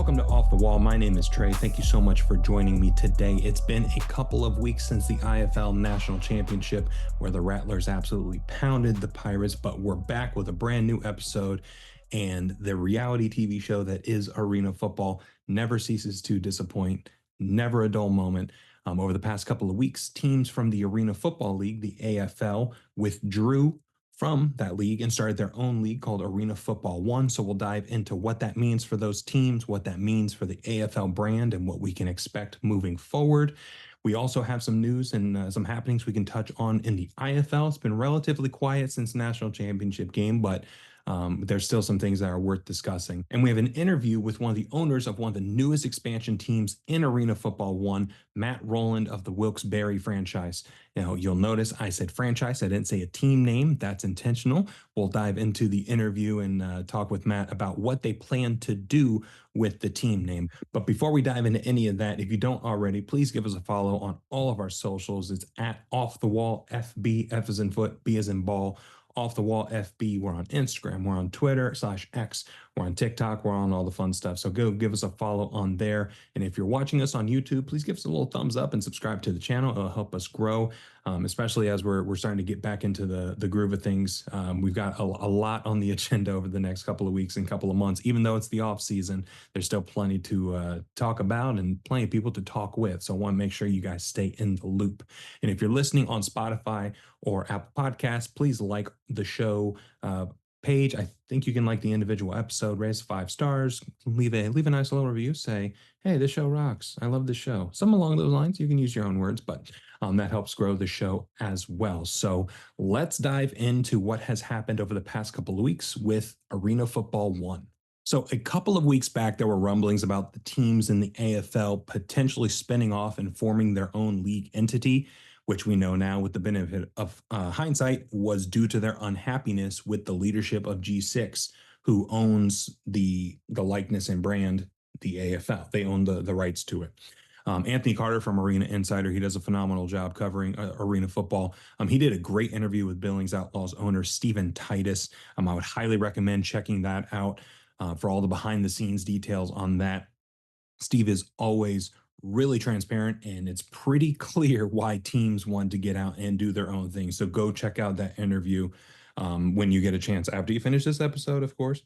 Welcome to Off the Wall. My name is Trey. Thank you so much for joining me today. It's been a couple of weeks since the IFL National Championship, where the Rattlers absolutely pounded the Pirates, but we're back with a brand new episode. And the reality TV show that is Arena Football never ceases to disappoint, never a dull moment. Over the past couple of weeks, teams from the Arena Football League, the AFL, withdrew from that league and started their own league called Arena Football 1. So we'll dive into what that means for those teams, what that means for the AFL brand, and what we can expect moving forward. We also have some news and some happenings we can touch on in the IFL. It's been relatively quiet since the national championship game, but there's still some things that are worth discussing. And we have an interview with one of the owners of one of the newest expansion teams in Arena Football 1, Matt Rowland of the Wilkes Barre franchise. Now, you'll notice I said franchise. I didn't say a team name. That's intentional. We'll dive into the interview and talk with Matt about what they plan to do with the team name. But before we dive into any of that, if you don't already, please give us a follow on all of our socials. It's at Off the Wall FB, F as in foot, B as in ball. Off the Wall FB. We're on Instagram. We're on Twitter/X. We're on TikTok. We're on all the fun stuff. So go give us a follow on there. And if you're watching us on YouTube, please give us a little thumbs up and subscribe to the channel. It'll help us grow, especially as we're starting to get back into the groove of things. We've got a lot on the agenda over the next couple of weeks and couple of months. Even though it's the off season, there's still plenty to talk about and plenty of people to talk with. So I want to make sure you guys stay in the loop. And if you're listening on Spotify or Apple Podcasts, please like the show page. I think you can like the individual episode, raise 5 stars, leave a nice little review, say, hey, this show rocks. I love this show. Something along those lines. You can use your own words, but that helps grow the show as well. So let's dive into what has happened over the past couple of weeks with Arena Football 1. So a couple of weeks back, there were rumblings about the teams in the AFL potentially spinning off and forming their own league entity, which we know now with the benefit of hindsight was due to their unhappiness with the leadership of G6, who owns the likeness and brand, the AFL. They own the rights to it. Anthony Carter from Arena Insider, he does a phenomenal job covering arena football. He did a great interview with Billings Outlaws owner Stephen Titus. I would highly recommend checking that out for all the behind the scenes details on that. Steve is always really transparent, and it's pretty clear why teams want to get out and do their own thing. So go check out that interview when you get a chance, after you finish this episode, of course.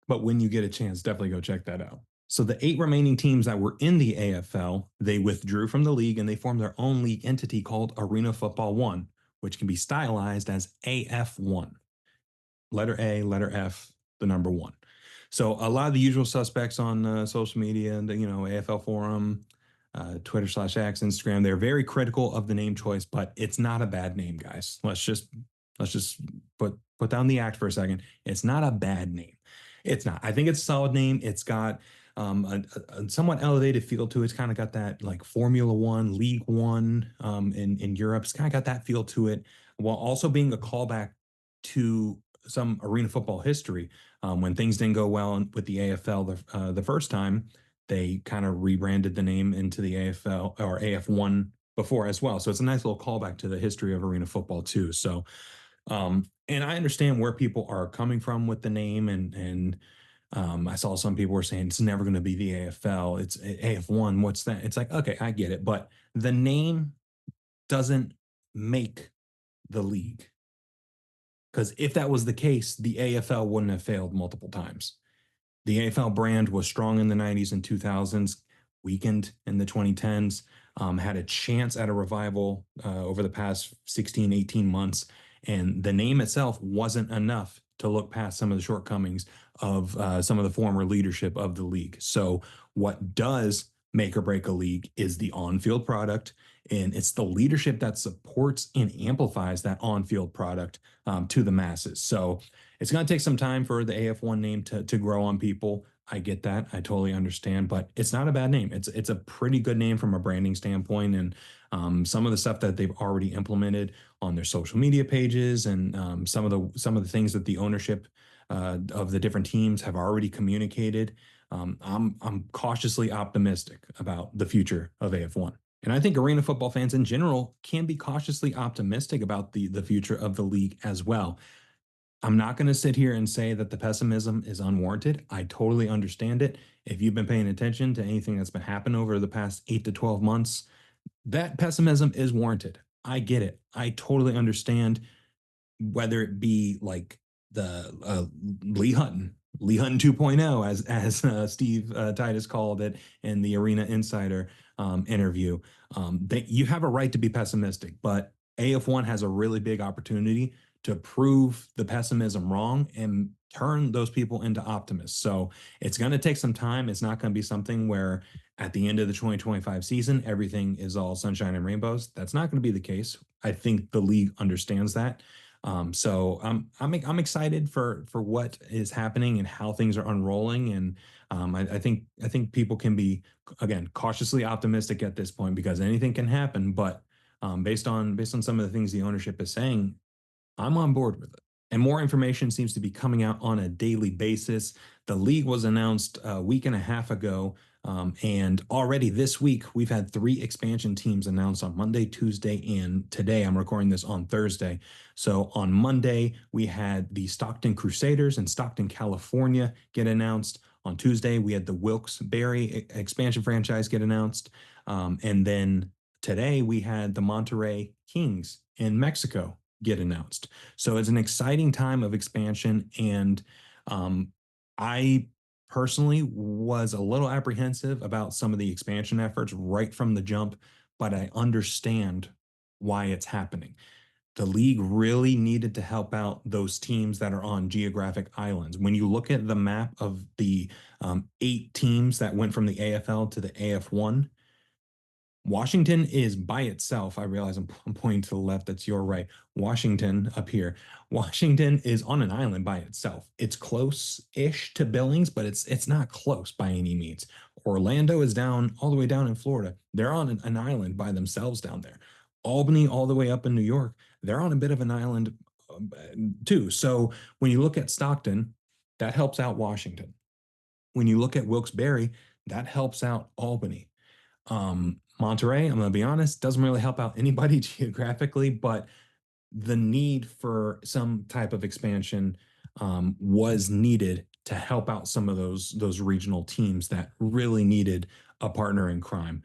But when you get a chance, definitely go check that out. So the 8 remaining teams that were in the AFL, they withdrew from the league and they formed their own league entity called Arena Football 1, which can be stylized as AF1. Letter A, letter F, the number 1. So a lot of the usual suspects on social media, and AFL Forum, Twitter/X, Instagram, they're very critical of the name choice, but it's not a bad name, guys. Let's just put down the act for a second. It's not a bad name. It's not. I think it's a solid name. It's got a somewhat elevated feel to it. It's kind of got that like Formula One, League One in Europe. It's kind of got that feel to it, while also being a callback to some arena football history. When things didn't go well with the AFL the first time, they kind of rebranded the name into the AFL or AF1 before as well. So it's a nice little callback to the history of arena football too. So, and I understand where people are coming from with the name, and I saw some people were saying it's never going to be the AFL. It's AF1. What's that? It's like, okay, I get it, but the name doesn't make the league. Because if that was the case, the AFL wouldn't have failed multiple times. The AFL brand was strong in the 90s and 2000s, weakened in the 2010s, had a chance at a revival over the past 16, 18 months. And the name itself wasn't enough to look past some of the shortcomings of some of the former leadership of the league. So what does make or break a league is the on-field product, and it's the leadership that supports and amplifies that on-field product to the masses. So it's going to take some time for the AF1 name to grow on people. I get that. I totally understand, but it's not a bad name. It's a pretty good name from a branding standpoint, and some of the stuff that they've already implemented on their social media pages, and some of the things that the ownership of the different teams have already communicated. I'm cautiously optimistic about the future of AF1. And I think arena football fans in general can be cautiously optimistic about the future of the league as well. I'm not going to sit here and say that the pessimism is unwarranted. I totally understand it. If you've been paying attention to anything that's been happening over the past 8 to 12 months, that pessimism is warranted. I get it. I totally understand, whether it be like the Lee Hutton 2.0, as Steve Titus called it in the Arena Insider interview. That you have a right to be pessimistic, but AF1 has a really big opportunity to prove the pessimism wrong and turn those people into optimists. So it's going to take some time. It's not going to be something where at the end of the 2025 season, everything is all sunshine and rainbows. That's not going to be the case. I think the league understands that. I'm excited for what is happening and how things are unrolling, and I think people can be, again, cautiously optimistic at this point because anything can happen. But based on some of the things the ownership is saying, I'm on board with it. And more information seems to be coming out on a daily basis. The league was announced a week and a half ago. And already this week, we've had 3 expansion teams announced on Monday, Tuesday, and today. I'm recording this on Thursday. So on Monday, we had the Stockton Crusaders in Stockton, California get announced. On Tuesday, we had the Wilkes Barre expansion franchise get announced. And then today, we had the Monterrey Kings in Mexico get announced. So it's an exciting time of expansion. And I personally was a little apprehensive about some of the expansion efforts right from the jump, but I understand why it's happening. The league really needed to help out those teams that are on geographic islands. When you look at the map of the 8 teams that went from the AFL to the AF1, Washington is by itself. I realize I'm pointing to the left. That's your right. Washington up here. Washington is on an island by itself. It's close-ish to Billings, but it's not close by any means. Orlando is down all the way down in Florida. They're on an island by themselves down there. Albany all the way up in New York. They're on a bit of an island too. So when you look at Stockton, that helps out Washington. When you look at Wilkes-Barre, that helps out Albany. Monterey, I'm going to be honest, doesn't really help out anybody geographically, but the need for some type of expansion was needed to help out some of those regional teams that really needed a partner in crime.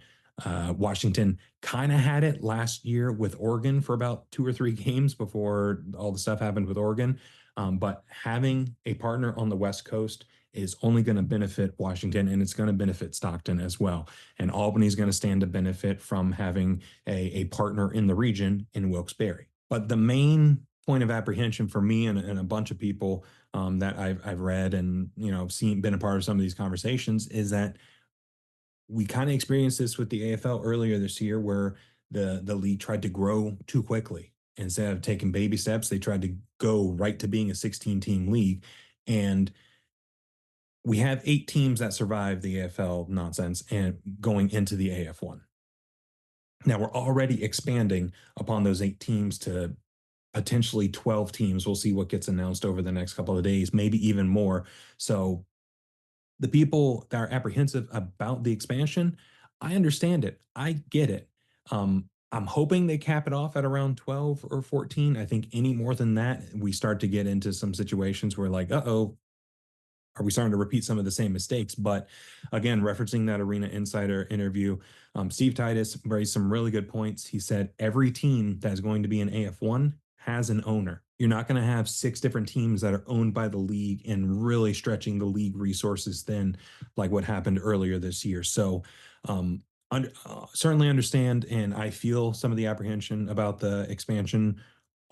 Washington kind of had it last year with Oregon for about 2 or 3 games before all the stuff happened with Oregon. But having a partner on the West Coast is only going to benefit Washington, and it's going to benefit Stockton as well. And Albany is going to stand to benefit from having a partner in the region in Wilkes-Barre. But the main point of apprehension for me and a bunch of people that I've read and seen, been a part of some of these conversations, is that we kind of experienced this with the AFL earlier this year, where the league tried to grow too quickly. Instead of taking baby steps, they tried to go right to being a 16-team league. And we have 8 teams that survived the AFL nonsense and going into the AF1. Now we're already expanding upon those 8 teams to potentially 12 teams. We'll see what gets announced over the next couple of days, maybe even more. So the people that are apprehensive about the expansion, I understand it. I get it. I'm hoping they cap it off at around 12 or 14. I think any more than that, we start to get into some situations where, like, uh-oh, are we starting to repeat some of the same mistakes? But again, referencing that Arena Insider interview, Steve Titus raised some really good points. He said every team that is going to be in AF1 has an owner. You're not going to have 6 different teams that are owned by the league and really stretching the league resources thin, like what happened earlier this year. So certainly understand, and I feel some of the apprehension about the expansion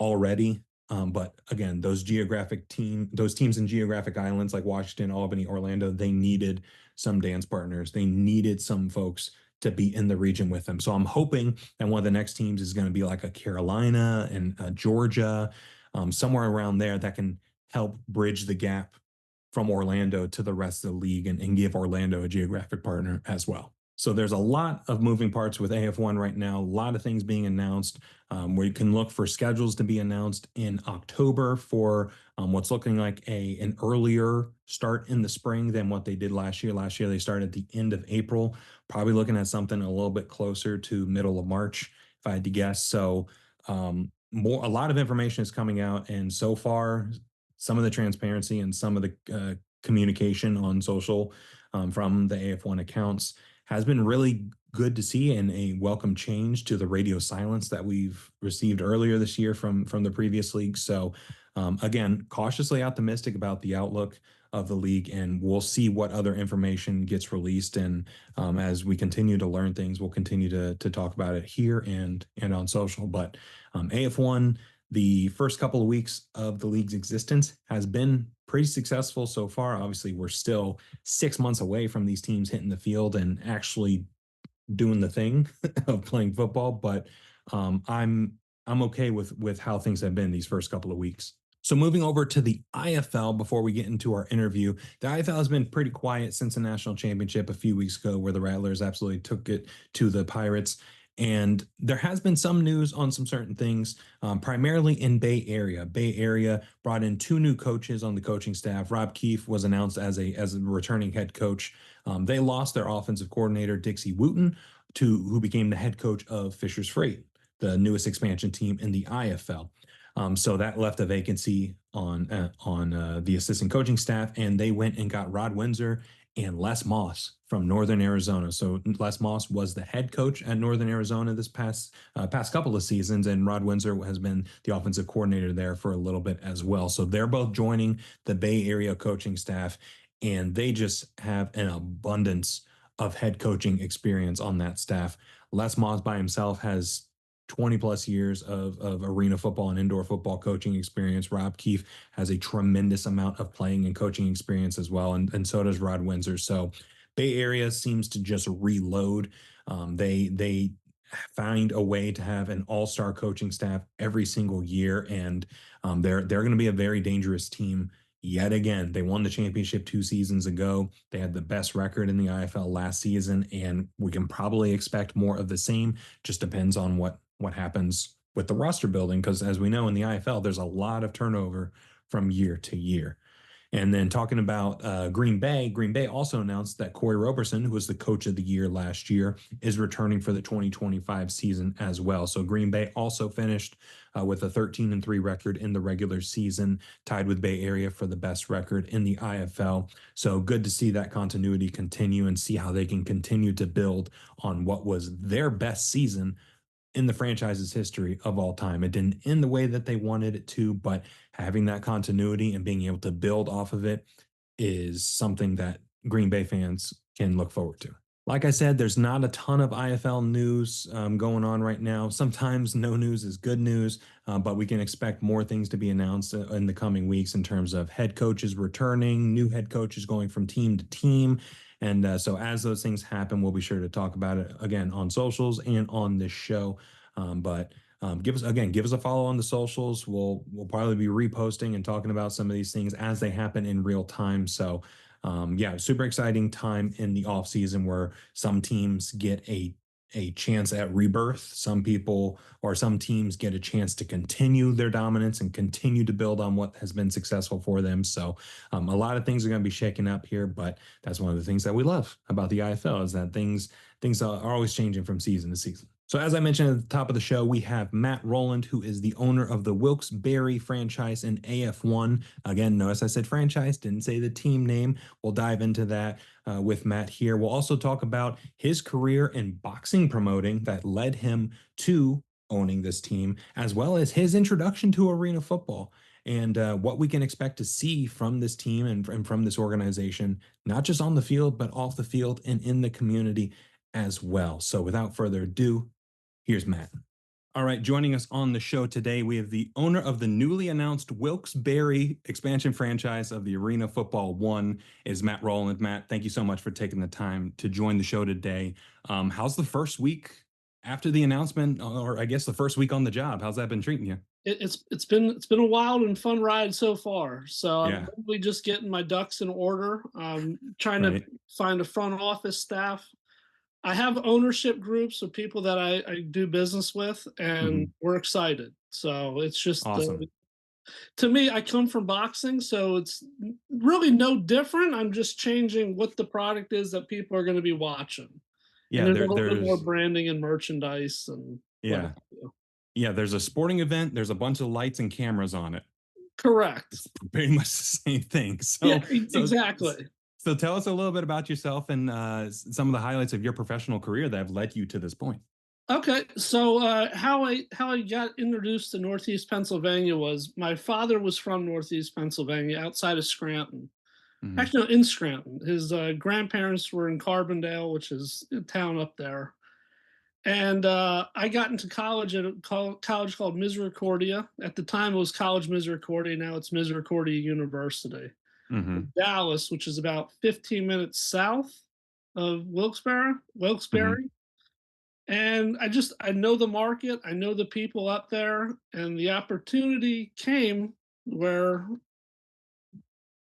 already. But again, those teams in geographic islands like Washington, Albany, Orlando, they needed some dance partners. They needed some folks to be in the region with them. So I'm hoping that one of the next teams is going to be like a Carolina and Georgia, somewhere around there that can help bridge the gap from Orlando to the rest of the league and give Orlando a geographic partner as well. So there's a lot of moving parts with AF1 right now, a lot of things being announced. Where you can look for schedules to be announced in October for what's looking like an earlier start in the spring than what they did last year. Last year, they started at the end of April, probably looking at something a little bit closer to middle of March, if I had to guess. So a lot of information is coming out, and so far, some of the transparency and some of the communication on social from the AF1 accounts has been really good to see, and a welcome change to the radio silence that we've received earlier this year from the previous league. So again, cautiously optimistic about the outlook of the league, and we'll see what other information gets released. And as we continue to learn things, we'll continue to talk about it here and on social. But AF1, the first couple of weeks of the league's existence, has been pretty successful so far. Obviously, we're still 6 months away from these teams hitting the field and actually doing the thing of playing football, but I'm okay with how things have been these first couple of weeks. So moving over to the IFL before we get into our interview, the IFL has been pretty quiet since the national championship a few weeks ago, where the Rattlers absolutely took it to the Pirates. And there has been some news on some certain things, primarily in Bay Area. Bay Area brought in 2 new coaches on the coaching staff. Rob Keefe was announced as a returning head coach. They lost their offensive coordinator, Dixie Wooten, who became the head coach of Fisher's Freight, the newest expansion team in the IFL. So that left a vacancy on the assistant coaching staff, and they went and got Rod Windsor and Les Moss from Northern Arizona. So Les Moss was the head coach at Northern Arizona this past couple of seasons, and Rod Windsor has been the offensive coordinator there for a little bit as well. So they're both joining the Bay Area coaching staff, and they just have an abundance of head coaching experience on that staff. Les Moss by himself has 20 plus years of arena football and indoor football coaching experience. Rob Keefe has a tremendous amount of playing and coaching experience as well, and so does Rod Windsor. So Bay Area seems to just reload. They find a way to have an all-star coaching staff every single year, and they're going to be a very dangerous team yet again. They won the championship 2 seasons ago. They had the best record in the IFL last season, and we can probably expect more of the same. Just depends on what happens with the roster building, because as we know in the IFL, there's a lot of turnover from year to year. And then talking about Green Bay also announced that Corey Roberson, who was the coach of the year last year, is returning for the 2025 season as well. So Green Bay also finished with a 13-3 record in the regular season, tied with Bay Area for the best record in the IFL. So good to see that continuity continue and see how they can continue to build on what was their best season in the franchise's history of all time. It didn't end the way that they wanted it to, but having that continuity and being able to build off of it is something that Green Bay fans can look forward to. Like I said, there's not a ton of IFL news going on right now. Sometimes no news is good news, but we can expect more things to be announced in the coming weeks in terms of head coaches returning, new head coaches going from team to team. And so as those things happen, we'll be sure to talk about it again on socials and on this show. But give us a follow on the socials. We'll probably be reposting and talking about some of these things as they happen in real time. So yeah, super exciting time in the off season where some teams get a chance at rebirth. Some teams get a chance to continue their dominance and continue to build on what has been successful for them. So a lot of things are going to be shaken up here, but that's one of the things that we love about the IFL is that things are always changing from season to season. So as I mentioned at the top of the show, we have Matt Rowland, who is the owner of the Wilkes Barre franchise in AF1. Again, notice I said franchise, didn't say the team name. We'll dive into that with Matt here. We'll also talk about his career in boxing promoting that led him to owning this team, as well as his introduction to arena football and what we can expect to see from this team and from this organization, not just on the field, but off the field and in the community as well. So without further ado, here's Matt. All right, joining us on the show today, we have the owner of the newly announced Wilkes Barre expansion franchise of the Arena Football 1 is Matt Rowland. Matt, thank you so much for taking the time to join the show today. How's the first week after the announcement, or I guess the first week on the job? How's that been treating you? It's been a wild and fun ride so far. So Yeah. I'm probably just getting my ducks in order. Trying Right. to find a front office staff. I have ownership groups of people that I do business with, and we're excited. So it's just Awesome. to me, I come from boxing, so it's really no different. I'm just changing what the product is that people are going to be watching, and Yeah, there's a little bit more there's branding and merchandise and what yeah. have you. Yeah, there's a sporting event, there's a bunch of lights and cameras on it. Correct. It's pretty much the same thing. Yeah, So, exactly. so tell us a little bit about yourself and some of the highlights of your professional career that have led you to this point. Okay, so how I got introduced to Northeast Pennsylvania was my father was from Northeast Pennsylvania, outside of Scranton. Hmm. Actually, no, in Scranton. His grandparents were in Carbondale, which is a town up there. And I got into college at a college called Misericordia. At the time, it was College Misericordia. Now it's Misericordia University Hmm. in Dallas, which is about 15 minutes south of Wilkes Hmm. Barre. And I know the market, I know the people up there, and the opportunity came where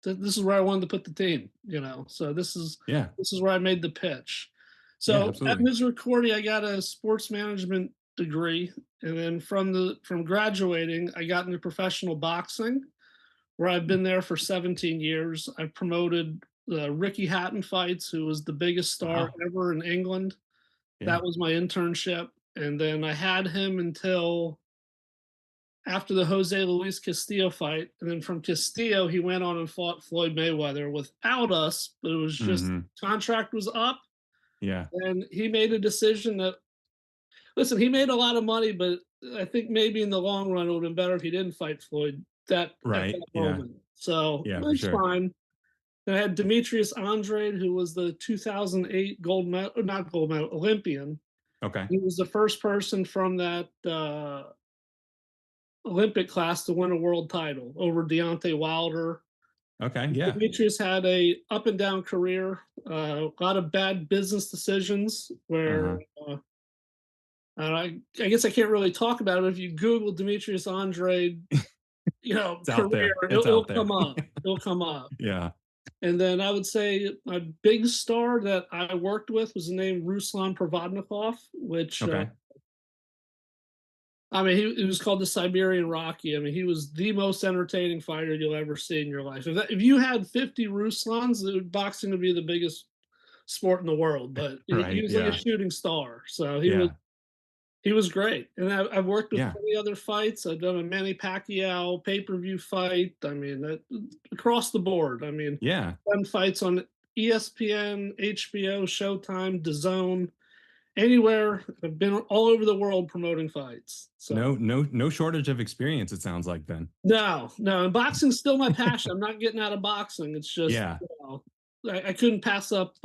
this is where I wanted to put the team, you know. So Yeah. this is where I made the pitch. Yeah, So at absolutely. Misericordia, I got a sports management degree, and then from graduating, I got into professional boxing, where I've been there for 17 years. I've promoted Ricky Hatton fights, who was the biggest star Wow. ever in England. Yeah. That was my internship, and then I had him until after the Jose Luis Castillo fight, and then from Castillo, he went on and fought Floyd Mayweather without us, but it was just Hmm. contract was up, Yeah. and he made a decision that listen, he made a lot of money, but I think maybe in the long run it would have been better if he didn't fight Floyd at Right. that Yeah. moment. So Yeah, for it's sure. fine. Then I had Demetrius Andrade, who was the 2008 gold medal, not gold medal, Olympian. Okay. He was the first person from that Olympic class to win a world title over Deontay Wilder. Okay. Yeah. Demetrius had a up and down career, a lot of bad business decisions where Uh-huh. uh, I guess I can't really talk about it. If you Google Demetrius Andrade, you know, It's out career, there. It's it'll out there. come up. It'll come up. Yeah. And then I would say my big star that I worked with was named Ruslan Provodnikov, which Okay. I mean, he was called the Siberian Rocky. I mean, he was the most entertaining fighter you'll ever see in your life. If you had 50 Ruslans, boxing would be the biggest sport in the world. But he Right. was like a Yeah. shooting star, so Yeah. he was great. And I've worked with Yeah. plenty other fights. I've done a Manny Pacquiao pay-per-view fight. I mean, across the board. I mean, Yeah. done fights on ESPN, HBO, Showtime, DAZN, anywhere. I've been all over the world promoting fights. So No shortage of experience, it sounds like then. no, no, and boxing's still my passion. I'm not getting out of boxing. It's just, Yeah. you know, I couldn't pass up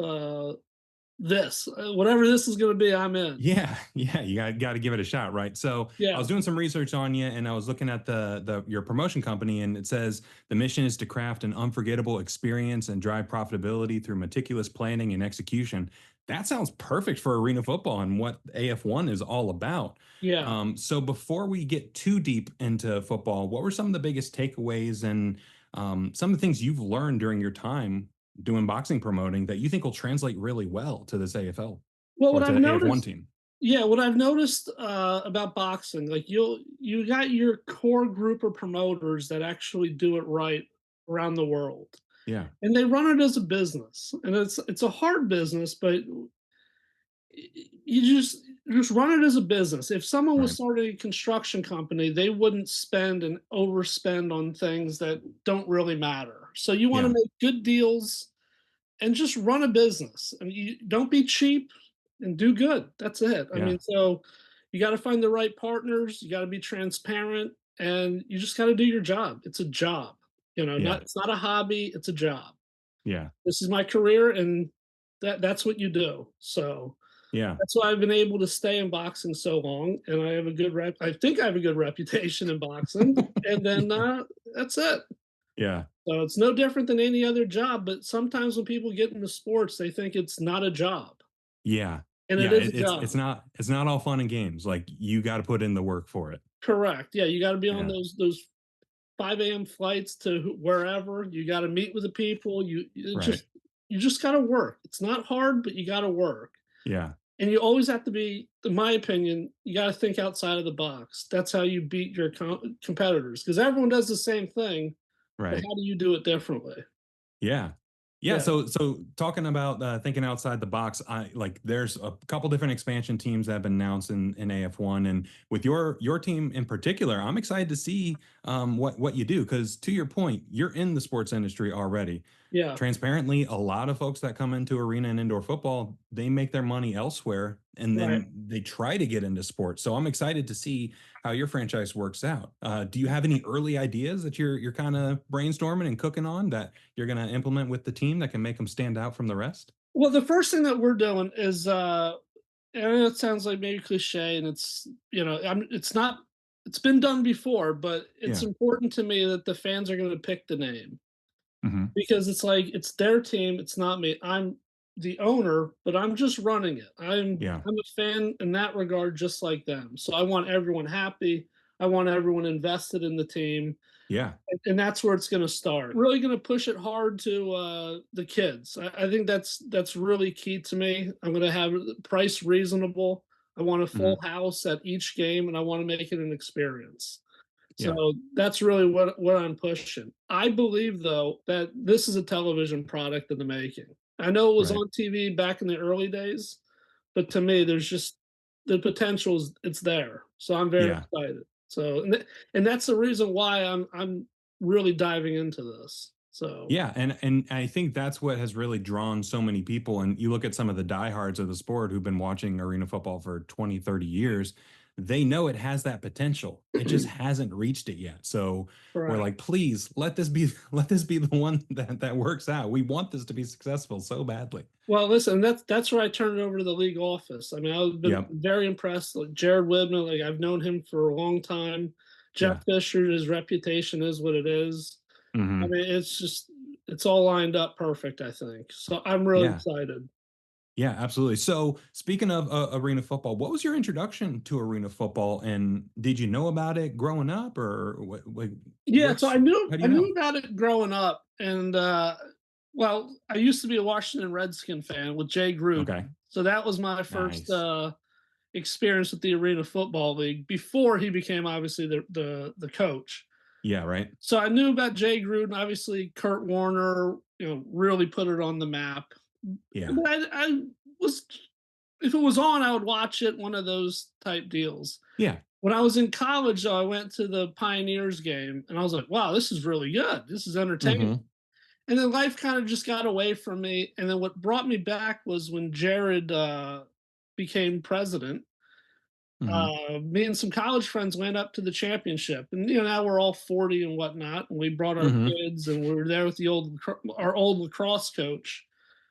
this. Whatever this is going to be, I'm in. Yeah, yeah, you got to give it a shot, right? So I Yeah, was doing some research on you, and I was looking at the your promotion company, and it says the mission is to craft an unforgettable experience and drive profitability through meticulous planning and execution. That sounds perfect for arena football and what AF1 is all about. yeah. So before we get too deep into football, what were some of the biggest takeaways and some of the things you've learned during your time doing boxing promoting that you think will translate really well to this AFL Well, or what to I've the AF1 noticed, team? yeah, what I've noticed about boxing, like you got your core group of promoters that actually do it right around the world, Yeah. and they run it as a business, and it's a hard business, but you just run it as a business. If someone was Right. starting a construction company, they wouldn't spend and overspend on things that don't really matter. So you want to Yeah. make good deals and just run a business. I mean, you don't be cheap and do good. That's it. I Yeah. mean, so you got to find the right partners. You got to be transparent, and you just got to do your job. It's a job, you know. Yeah. Not it's not a hobby. It's a job. Yeah. This is my career, and that's what you do. So Yeah. that's why I've been able to stay in boxing so long, and I have a good rep. I think I have a good reputation in boxing, and then that's it. Yeah. So it's no different than any other job. But sometimes when people get into sports, they think it's not a job, Yeah. and it Yeah. is a It's job. not all fun and games. Like you got to put in the work for it. Correct. Yeah, you got to be on Yeah. those 5 a.m. flights to wherever. You got to meet with the people. Right. You just got to work. It's not hard, but you got to work. Yeah. And you always have to be, in my opinion, you got to think outside of the box. That's how you beat your competitors because everyone does the same thing, but Right. how do you do it differently? Yeah. Yeah, Yeah. so talking about thinking outside the box, I like there's a couple different expansion teams that have been announced in AF1, and with your team in particular, I'm excited to see what you do because to your point, you're in the sports industry already. Yeah. Transparently, a lot of folks that come into arena and indoor football, they make their money elsewhere, and Right. then they try to get into sports. So I'm excited to see how your franchise works out. Do you have any early ideas that you're kind of brainstorming and cooking on that you're going to implement with the team that can make them stand out from the rest? Well, the first thing that we're doing is, and it sounds like maybe cliche, and it's it's not. It's been done before, but it's Yeah. important to me that the fans are going to pick the name Hmm. because it's like it's their team. It's not me. I'm the owner, but I'm just running it. Yeah. I'm a fan in that regard, just like them. So I want everyone happy. I want everyone invested in the team. Yeah. And that's where it's gonna start. Really gonna push it hard to, the kids. I think that's really key to me. I'm gonna have the price reasonable. I want a full Hmm. house at each game, and I wanna make it an experience. Yeah. So, that's really what I'm pushing. I believe, though, that this is a television product in the making. I know it was Right. on TV back in the early days, but to me, there's just the potential is it's there. So I'm very Yeah. excited. So and that's the reason why I'm really diving into this. So Yeah, and I think that's what has really drawn so many people. And you look at some of the diehards of the sport who've been watching arena football for 20, 30 years, they know it has that potential. It just hasn't reached it yet. So we're correct. like, please let this be let this be the one that works out. We want this to be successful so badly. Well, listen, that's where I turned it over to the league office. I mean, I've been Yep. very impressed. Like Jared Whitman, like I've known him for a long time. Jeff Yeah. Fisher, his reputation is what it is. I Hmm. mean, it's all lined up perfect, I think. So I'm really Yeah. excited. Yeah, absolutely. So, speaking of arena football, what was your introduction to arena football, and did you know about it growing up, or what? Yeah, so How do I you knew know? about it growing up, and well, I used to be a Washington Redskin fan with Jay Okay, Gruden, so that was my first nice. experience with the Arena Football League before he became obviously the coach. Yeah, right. So I knew about Jay Gruden, obviously Kurt Warner, really put it on the map. Yeah. But I was, if it was on, I would watch it. One of those type deals. Yeah. When I was in college, though, I went to the Pioneers game, and I was like, "Wow, this is really good. This is entertaining." Hmm. And then life kind of just got away from me. And then what brought me back was when Jared became president. Hmm. Me and some college friends went up to the championship, and now we're all 40 and whatnot. And we brought our Hmm. kids, and we were there with our old lacrosse coach.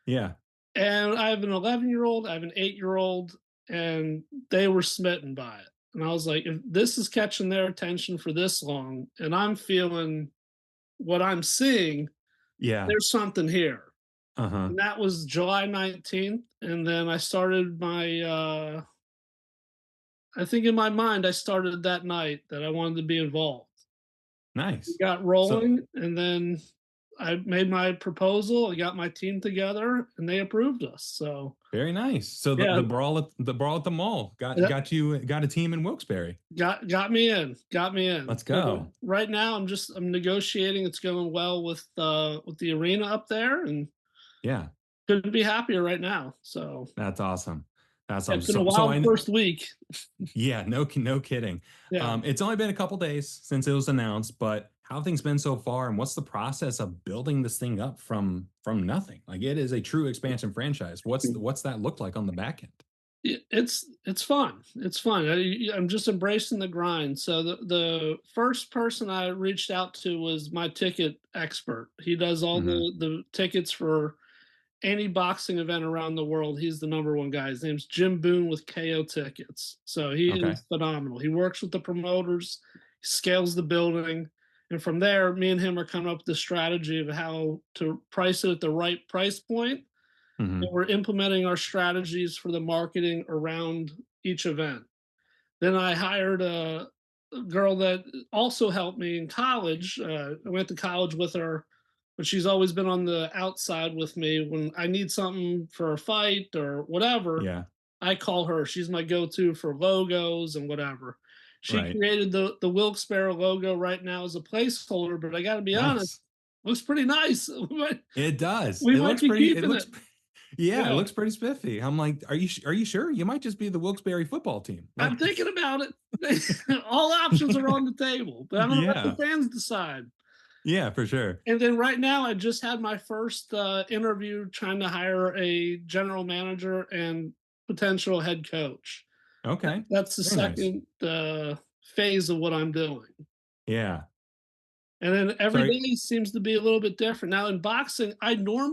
Yeah. And I have an 11-year-old, I have an 8-year-old, and they were smitten by it. And I was like, if this is catching their attention for this long, and I'm feeling what I'm seeing, Yeah. there's something here. Uh-huh. And that was July 19th. And then I started I think in my mind, I started that night that I wanted to be involved. We Nice. got So rolling, and then I made my proposal. I got my team together, and they approved us. So, very nice. So yeah, the brawl at the mall that got a team in Wilkes-Barre. got me in. Got me in. Let's So go. right now, I'm negotiating. It's going well with the arena up there, and Yeah, couldn't be happier right now. So that's awesome. That's yeah, awesome. it's been a So wild I first week. yeah, no kidding. Yeah. It's only been a couple days since it was announced, but how have things been so far, and what's the process of building this thing up from nothing? Like it is a true expansion franchise. What's that look like on the back end? It's fun. It's fun. I'm just embracing the grind. So the first person I reached out to was my ticket expert. He does all Hmm. the tickets for any boxing event around the world. He's the number one guy. His name's Jim Boone with KO Tickets. So he Okay. is phenomenal. He works with the promoters, he scales the building, and from there, me and him are coming up with the strategy of how to price it at the right price point, and Hmm. we're implementing our strategies for the marketing around each event. Then I hired a girl that also helped me in college. I went to college with her, but she's always been on the outside with me. When I need something for a fight or whatever, Yeah. I call her. She's my go-to for logos and whatever. She Right. created the Wilkes Barre logo right now as a placeholder, but I got to be honest, Nice. looks pretty nice. It does. We It might looks be pretty. It keeping looks. it. Yeah, it Yeah, looks pretty spiffy. I'm like, are you sure? You might just be the Wilkes-Barre football team. I'm Like, thinking about it. All options are on the table, but I'm gonna let the yeah, fans decide. yeah, for sure. And then right now, I just had my first interview trying to hire a general manager and potential head coach. Okay, That's the very nice. second phase of what I'm doing. Yeah. And then every Sorry. day seems to be a little bit different. Now in boxing, I don't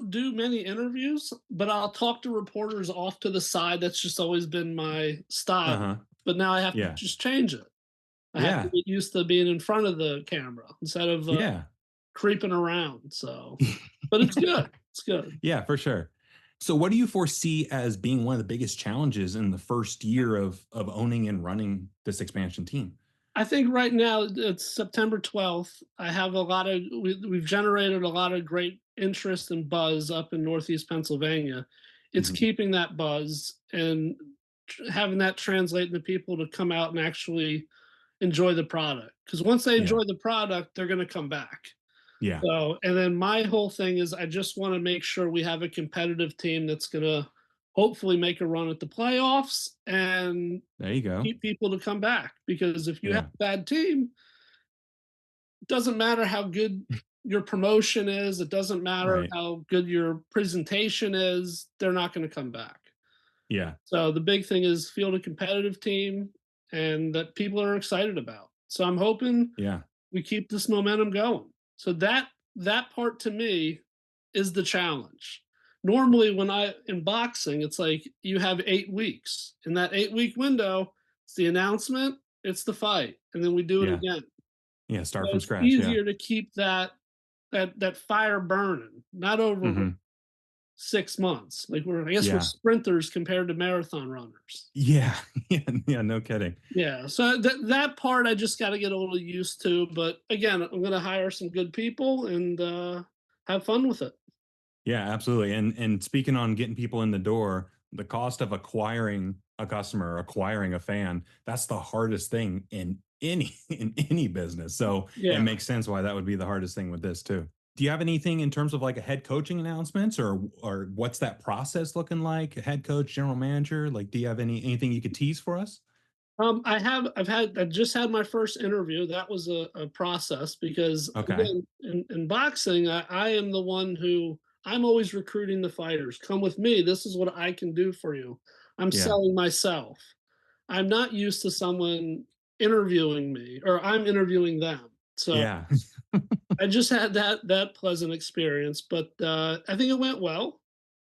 do many interviews, but I'll talk to reporters off to the side. That's just always been my Uh style. huh. But now I have to Yeah. just change it. I have to Yeah. get used to being in front of the camera instead of Yeah. creeping around. So, but it's good. It's good. Yeah, for sure. So, what do you foresee as being one of the biggest challenges in the first year of owning and running this expansion team? I think right now it's September 12th. I have a lot of we've generated a lot of great interest and buzz up in Northeast Pennsylvania. It's Mhm. keeping that buzz and having that translate into people to come out and actually enjoy the product. Because once they Yeah. enjoy the product, they're going to come back. Yeah. So, and then my whole thing is I just want to make sure we have a competitive team that's going to hopefully make a run at the playoffs and There you go. keep people to come back. Because if you have Yeah. a bad team, it doesn't matter how good your promotion is, it doesn't matter Right. how good your presentation is, they're not going to come back. Yeah. So the big thing is field a competitive team and that people are excited about. So I'm hoping Yeah. we keep this momentum going. So that part to me is the challenge. Normally when I in boxing, it's like you have 8 weeks. In that 8 week window, it's the announcement, it's the fight, and then we do it Yeah. again. Yeah. So Start from it's scratch. Yeah. easier to keep that fire burning, not over Hmm. 6 months. Like I guess we're Yeah. sprinters compared to marathon runners. Yeah. Yeah. Yeah. No kidding. Yeah, so that part I just got to get a little used to. But again, I'm going to hire some good people and have fun with it. Yeah, absolutely. And speaking on getting people in the door, the cost of acquiring a customer, acquiring a fan, that's the hardest thing in any in any business. So it Yeah. makes sense why that would be the hardest thing with this too. Do you have anything in terms of like a head coaching announcements or what's that process looking like? A head coach, general manager? Like, do you have anything you could tease for us? I just had my first interview. That was a process because Okay. again, in boxing, I am the one who I'm always recruiting the fighters. Come with me. This is what I can do for you. I'm Yeah. selling myself. I'm not used to someone interviewing me or I'm interviewing them. So Yeah. I just had that pleasant experience, but I think it went well.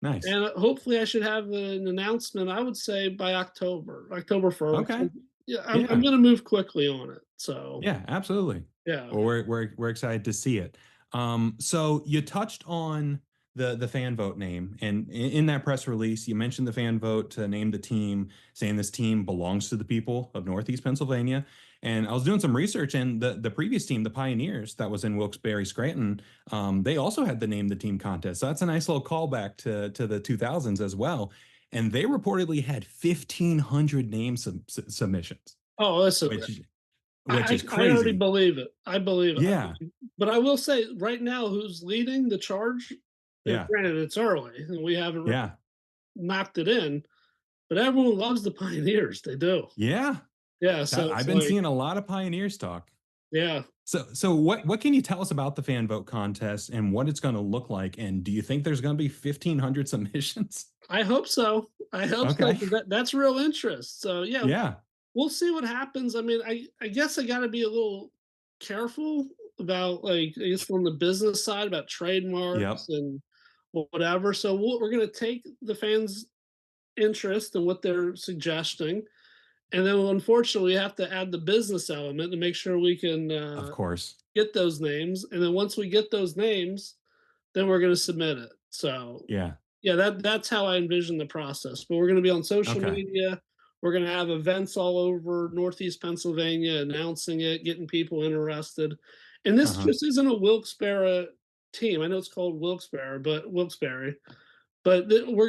Nice. And hopefully, I should have an announcement. I would say by October 1st. Okay. Yeah, I'm Yeah. going to move quickly on it. So Yeah, absolutely. yeah. Well, we're excited to see it. So you touched on the fan vote name, and in that press release, you mentioned the fan vote to name the team, saying this team belongs to the people of Northeast Pennsylvania. And I was doing some research, and the previous team, the Pioneers, that was in Wilkes-Barre, Scranton, they also had the name the team contest. So that's a nice little callback to the 2000s as well. And they reportedly had 1,500 name submissions, Oh, listen, which I which is I already crazy. believe it. I believe it. Yeah. But I will say right now, who's leading the charge? Yeah. Granted, it's early and we haven't really Yeah. knocked it in, but everyone loves the Pioneers. They do. Yeah. Yeah. So I've it's been like, seeing a lot of Pioneers talk. yeah. So what can you tell us about the fan vote contest and what it's going to look like? And do you think there's going to be 1,500 submissions? I hope so. I hope so. Okay. 'Cause that's real interest. So yeah, Yeah. we'll see what happens. I mean, I guess I gotta be a little careful about, like, I guess from the business side about trademarks Yep. and whatever. So we're gonna take the fans' interest and what they're suggesting, and then unfortunately, we have to add the business element to make sure we can, Of course. get those names, and then once we get those names, then we're gonna submit it. So Yeah. yeah, that's how I envision the process. But we're going to be on social Okay. media. We're going to have events all over Northeast Pennsylvania announcing it, getting people interested. And this Uh-huh. just isn't a Wilkes-Barre team. I know it's called Wilkes-Barre, but we're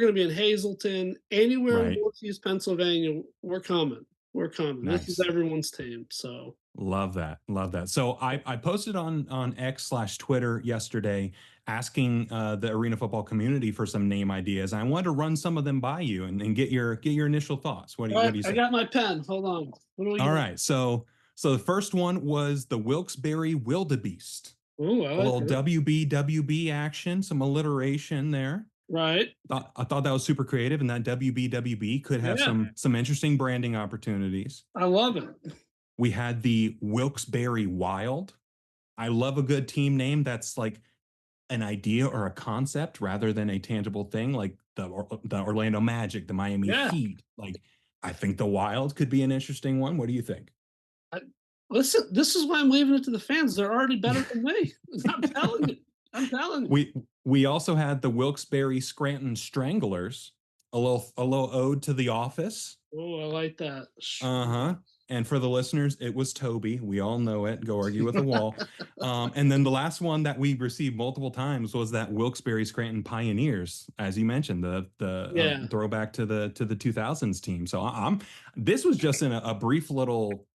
going to be in Hazleton, anywhere in Right. Northeast Pennsylvania. We're coming. We're coming. This is Nice. everyone's team. So Love that. Love that. So I posted on X/Twitter yesterday asking the arena football community for some name ideas. I wanted to run some of them by you and get your initial thoughts. All What right, do you I say? got my pen. Hold on. What do we All got? right. So the first one was the Wilkes-Barre Wildebeest. Oh, I A like little it. WBWB action, some alliteration there. Right. I thought that was super creative, and that WBWB could have Yeah, some interesting branding opportunities. I love it. We had the Wilkes-Barre Wild. I love a good team name that's like an idea or a concept rather than a tangible thing, like the Orlando Magic, the Miami Yeah. Heat. Like, I think the Wild could be an interesting one. What do you think? I, listen, this is why I'm leaving it to the fans. They're already better than me. I'm telling you. I'm telling you. We also had the Wilkes-Barre Scranton Stranglers, a little ode to The Office. Oh, I like that. Uh-huh. And for the listeners, it was Toby. We all know it. Go argue with the wall. And then the last one that we received multiple times was that Wilkes-Barre Scranton Pioneers, as you mentioned, the Yeah. throwback to the 2000s team. So this was just in a brief little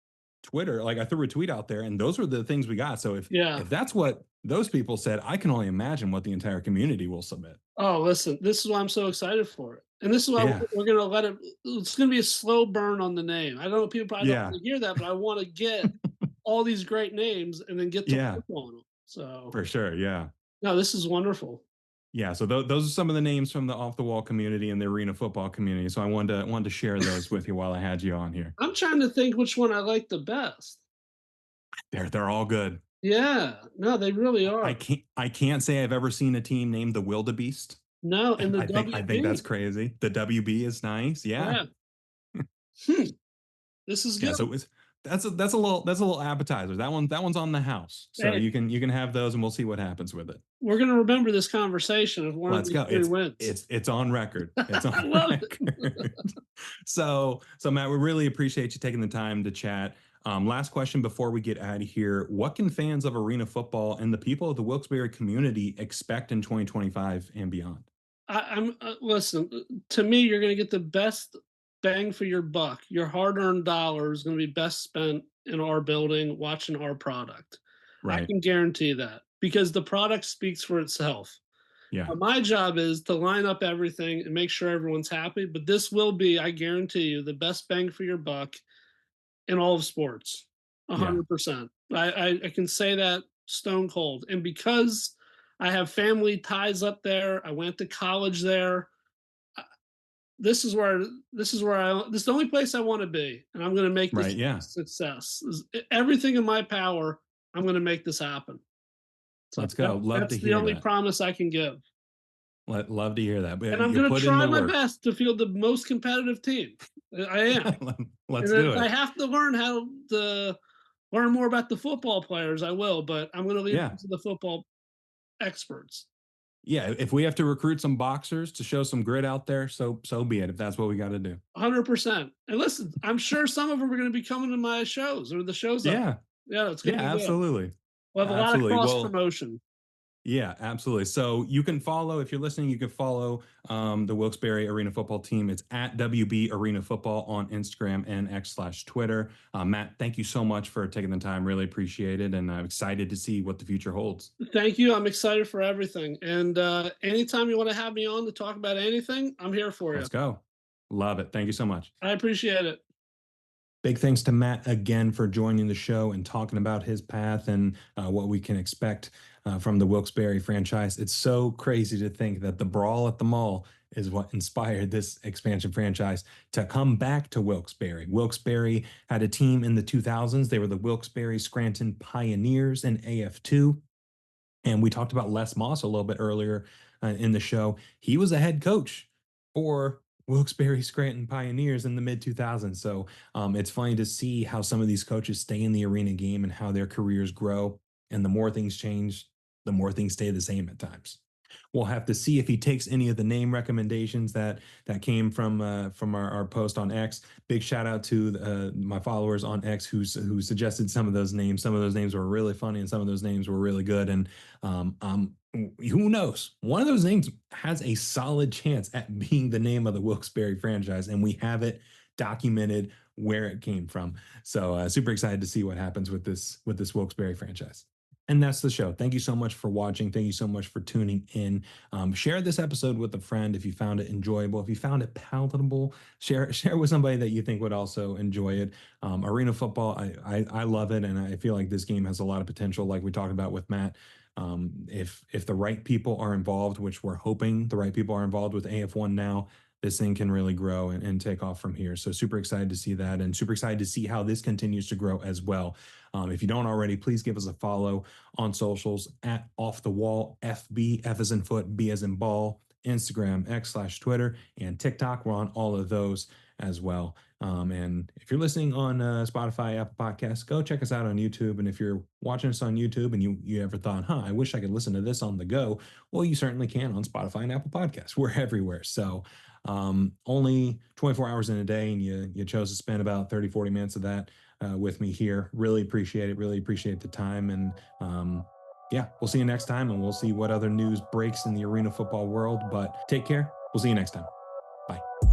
Twitter. Like I threw a tweet out there, and those were the things we got. So Yeah. if that's what those people said, I can only imagine what the entire community will submit. Oh, listen, this is why I'm so excited for it. And this is why Yeah. we're going to let it, it's going to be a slow burn on the name. I know people probably don't Yeah. want to hear that, but I want to get all these great names and then get to Yeah. work on them. So, For sure. Yeah. no, this is wonderful. Yeah, so those are some of the names from the off the wall community and the arena football community. So I wanted to share those with you while I had you on here. I'm trying to think which one I like the best. They're all good. Yeah, no, they really I are. can't say I've ever seen a team named the Wildebeest. No, in the I think that's WB. crazy. The WB is nice. Yeah. Yeah. Hmm, this is Yeah, good. so that's a little appetizer. That one's on the house. So Hey, you can have those and we'll see what happens with it. we're going to remember this conversation if one of Let's these go. three It's wins. it's on record. It's I on love it. record. So Matt, we really appreciate you taking the time to chat. Last question before we get out of here. What can fans of arena football and the people of the Wilkes-Barre community expect in 2025 and beyond? I'm listen. To me, you're going to get the best bang for your buck. Your hard-earned dollar is going to be best spent in our building, watching our product. I Right. can guarantee that because the product speaks for itself. Yeah. My job is to line up everything and make sure everyone's happy. But this will be, I guarantee you, the best bang for your buck in all of sports. Yeah. 100%. I can say that stone cold. And because I have family ties up there, I went to college there. uh, this is the only place I want to be, and I'm going to make this Right. Yeah. a success. Everything in my power, I'm going to make this happen. So Let's go. Love to that's the hear only that. promise I can give. Love to hear that. And But I'm you going to put in try the my work. best to field the most competitive team. I am. Let's And do if I it. have to learn how to learn more about the football players, I will, but I'm going to leave Yeah. it to the football experts. Yeah. If we have to recruit some boxers to show some grit out there, so be it. If that's what we got to do. 100%. And listen, I'm sure some of them are going to be coming to my shows or the shows up. Yeah. Yeah, it's going Yeah. to be good. Absolutely. We'll have a lot of Absolutely. cross Well, promotion. yeah, absolutely. So you can follow, if you're listening, you can follow the Wilkes-Barre Arena Football team. It's at WB Arena Football on Instagram and X/Twitter. Matt, thank you so much for taking the time. Really appreciate it. And I'm excited to see what the future holds. Thank you. I'm excited for everything. And anytime you want to have me on to talk about anything, I'm here for you. Let's go. Love it. Thank you so much. I appreciate it. Big thanks to Matt again for joining the show and talking about his path and what we can expect from the Wilkes-Barre franchise. It's so crazy to think that the brawl at the mall is what inspired this expansion franchise to come back to Wilkes-Barre. Wilkes-Barre had a team in the 2000s. They were the Wilkes-Barre Scranton Pioneers in AF2. And we talked about Les Moss a little bit earlier in the show. He was a head coach for Wilkes-Barre Scranton Pioneers in the mid 2000s. So it's funny to see how some of these coaches stay in the arena game and how their careers grow. And the more things change, the more things stay the same at times. We'll have to see if he takes any of the name recommendations that came from our post on X. Big shout out to my followers on X who suggested some of those names. Some of those names were really funny, and some of those names were really good. And who knows? One of those names has a solid chance at being the name of the Wilkes-Barre franchise, and we have it documented where it came from. So super excited to see what happens with this Wilkes Barre franchise. And that's the show. Thank you so much for watching. Thank you so much for tuning in. Share this episode with a friend if you found it enjoyable. If you found it palatable, share with somebody that you think would also enjoy it. Arena football, I love it, and I feel like this game has a lot of potential, like we talked about with Matt. If the right people are involved, which we're hoping the right people are involved with AF1 now, this thing can really grow and take off from here. So super excited to see that, and super excited to see how this continues to grow as well. If you don't already, please give us a follow on socials at Off the Wall FB, F as in foot, B as in ball, Instagram, X/Twitter, and TikTok. We're on all of those as well. And if you're listening on Spotify, Apple Podcasts, go check us out on YouTube. And if you're watching us on YouTube and you ever thought, I wish I could listen to this on the go, well, you certainly can on Spotify and Apple Podcasts. We're everywhere. So only 24 hours in a day, and you chose to spend about 30-40 minutes of that with me here. Really appreciate it. Really appreciate the time. And yeah, we'll see you next time, and we'll see what other news breaks in the arena football world. But take care. We'll see you next time. Bye.